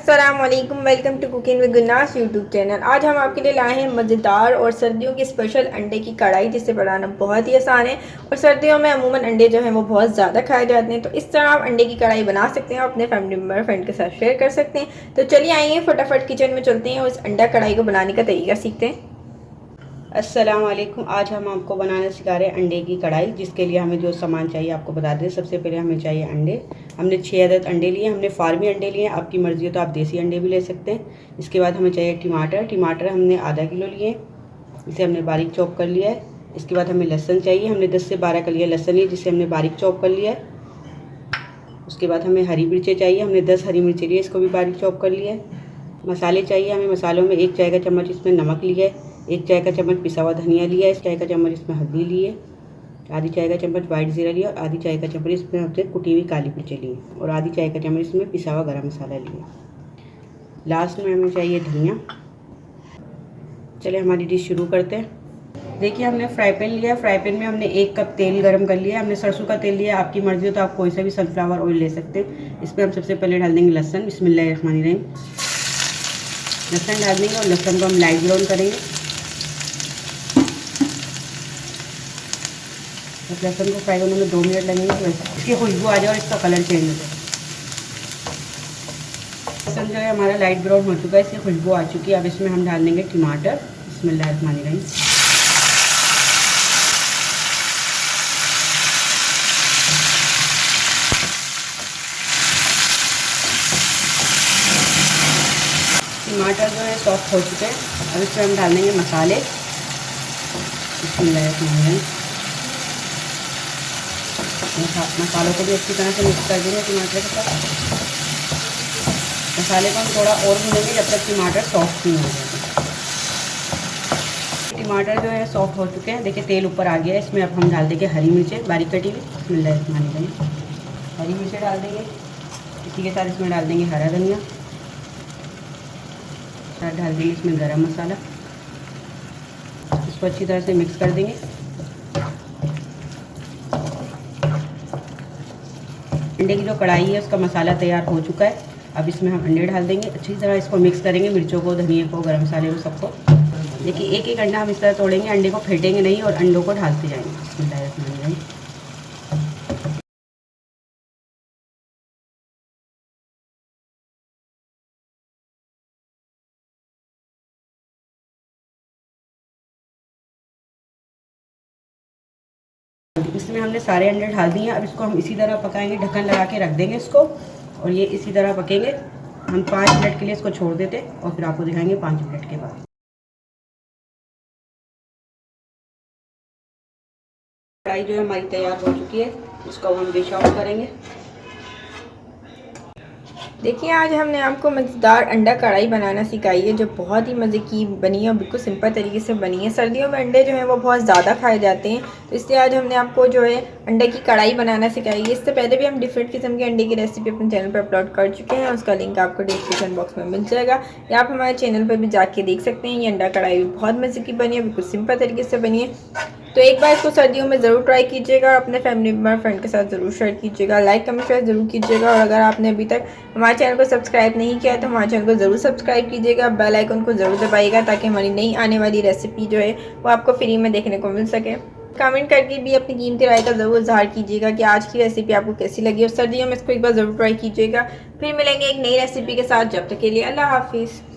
अस्सलाम वालेकुम, welcome to cooking with Gunas YouTube channel. आज हम आपके लिए लाए हैं मज़ेदार और सर्दियों की स्पेशल अंडे की कढ़ाई, जिसे बनाना बहुत ही आसान है और सर्दियों में अमूमन अंडे जो हैं वो बहुत ज़्यादा खाए जाते हैं। तो इस तरह आप अंडे की कढ़ाई बना सकते हैं और अपने फैमिली मेम्बर फ्रेंड के साथ शेयर कर सकते हैं। तो चलिए आइए फटाफट किचन में चलते हैं और इस अंडा कढ़ाई को बनाने का तरीका सीखते हैं। अस्सलाम वालेकुम। आज हम आपको बनाना सिखा रहे हैं अंडे की कढ़ाई, जिसके लिए हमें जो सामान चाहिए आपको बता दें। सबसे पहले हमें चाहिए अंडे। हमने 6 अदद अंडे लिए। हमने फार्मी अंडे लिए, आपकी मर्ज़ी हो तो आप देसी अंडे भी ले सकते हैं। इसके बाद हमें चाहिए टमाटर हमने आधा किलो लिए, इसे हमने बारीक चॉप कर लिया है। इसके बाद हमें लहसुन चाहिए, हमने 10 से 12 कलियाँ लहसुन लिए, जिसे हमने बारीक चॉप कर लिया है। उसके बाद हमें हरी मिर्चें चाहिए, हमने 10 हरी मिर्चें लिए, इसको भी बारीक चॉप कर लिया है। मसाले चाहिए हमें, मसालों में 1 चाय का चम्मच इसमें नमक लिया है, 1 चाय का चम्मच पिसा हुआ धनिया लिया है, 1 चाय का चम्मच इसमें हल्दी ली है, आधी चाय का चम्मच वाइट ज़ीरा लिया और आधी चाय का चम्मच इसमें हमसे कुटी हुई काली मिर्चें ली और आधी चाय का चम्मच इसमें पिसा हुआ गरम मसाला लिया। लास्ट में हमें चाहिए धनिया। चलिए हमारी डिश शुरू करते हैं। देखिए हमने फ्राई पैन लिया, फ्राई पैन में हमने 1 कप तेल गरम कर लिया। हमने सरसों का तेल लिया, आपकी मर्ज़ी हो तो आप कोई सा भी सनफ्लावर ऑयल ले सकते हैं। इसमें हम सबसे पहले डाल देंगे लहसुन। बिस्मिल्लाहिर्रहमानिर्रहीम। लहसुन डाल देंगे और लहसुन को हम लाइट ब्राउन करेंगे। बस लहसुन को फ्राई करने में 2 मिनट लगेंगे, तो इसकी खुशबू आ जाए और इसका कलर चेंज हो जाए। लहसुन जो है हमारा लाइट ब्राउन हो चुका है, इसकी खुशबू आ चुकी है। अब इसमें हम डाल देंगे टमाटर। बिस्मिल्लाहिर्रहमानिर्रहीम। टमाटर जो है सॉफ्ट हो चुके हैं। अब इसमें हम डाल देंगे मसाले। मसालों को भी अच्छी तरह से मिक्स कर देंगे टमाटर के साथ। मसाले को हम थोड़ा और भूनेंगे जब तक टमाटर सॉफ्ट नहीं हो जाए। टमाटर जो है सॉफ्ट हो चुके हैं। देखिए तेल ऊपर आ गया है। इसमें अब हम डाल देंगे हरी मिर्चें बारीक कटी हुई। बिस्मिल्लाहिर्रहमानिर्रहीम। हरी मिर्चें डाल देंगे, इसी के साथ इसमें डाल देंगे हरा धनिया, साथ डाल देंगे इसमें गरम मसाला। इसको अच्छी तरह से मिक्स कर देंगे। अंडे की जो कढ़ाई है उसका मसाला तैयार हो चुका है। अब इसमें हम अंडे डाल देंगे, अच्छी तरह इसको मिक्स करेंगे, मिर्चों को, धनिया को, गरम मसाले को, सबको। देखिए एक एक अंडा हम इस तरह तोड़ेंगे, अंडे को फेंटेंगे नहीं और अंडों को ढालते जाएंगे। बिस्मिल्लाहिर्रहमानिर्रहीम। इसमें हमने सारे अंडे डाल दिए हैं। अब इसको हम इसी तरह पकाएंगे, ढक्कन लगा के रख देंगे इसको, और ये इसी तरह पकेंगे। हम 5 मिनट के लिए इसको छोड़ देते और फिर आपको दिखाएंगे 5 मिनट के बाद। कढ़ाई जो है हमारी तैयार हो चुकी है, इसको हम डिश आउट करेंगे। देखिए आज हमने आपको मज़ेदार अंडा कढ़ाई बनाना सिखाई है, जो बहुत ही मज़े की बनी है और बिल्कुल सिंपल तरीके से बनी है। सर्दियों में अंडे जो हैं वो बहुत ज़्यादा खाए जाते हैं, तो इसलिए आज हमने आपको जो है अंडे की कढ़ाई बनाना सिखाई है। इससे पहले भी हम डिफरेंट किस्म के अंडे की रेसिपी अपने चैनल पर अपलोड कर चुके हैं, उसका लिंक आपको डिस्क्रिप्शन बॉक्स में मिल जाएगा, या आप हमारे चैनल पर भी जाके देख सकते हैं। ये अंडा कढ़ाई भी बहुत मज़े की बनी है, बिल्कुल सिंपल तरीके से बनी है। तो एक बार इसको सर्दियों में ज़रूर ट्राई कीजिएगा और अपने फैमिली मेम्बर फ्रेंड के साथ ज़रूर शेयर कीजिएगा। लाइक कमेंट शेयर ज़रूर कीजिएगा, और अगर आपने अभी तक हमारे चैनल को सब्सक्राइब नहीं किया है तो हमारे चैनल को ज़रूर सब्सक्राइब कीजिएगा। बेल आइकन को ज़रूर दबाइएगा ताकि हमारी नई आने वाली रेसिपी जो है वो आपको फ्री में देखने को मिल सके। कमेंट करके भी अपनी कीमती राय का ज़रूर इजहार कीजिएगा कि आज की रेसिपी आपको कैसी लगी, और सर्दियों में इसको एक बार ज़रूर ट्राई कीजिएगा। फिर मिलेंगे एक नई रेसिपी के साथ, जब तक के लिए अल्लाह हाफिज़।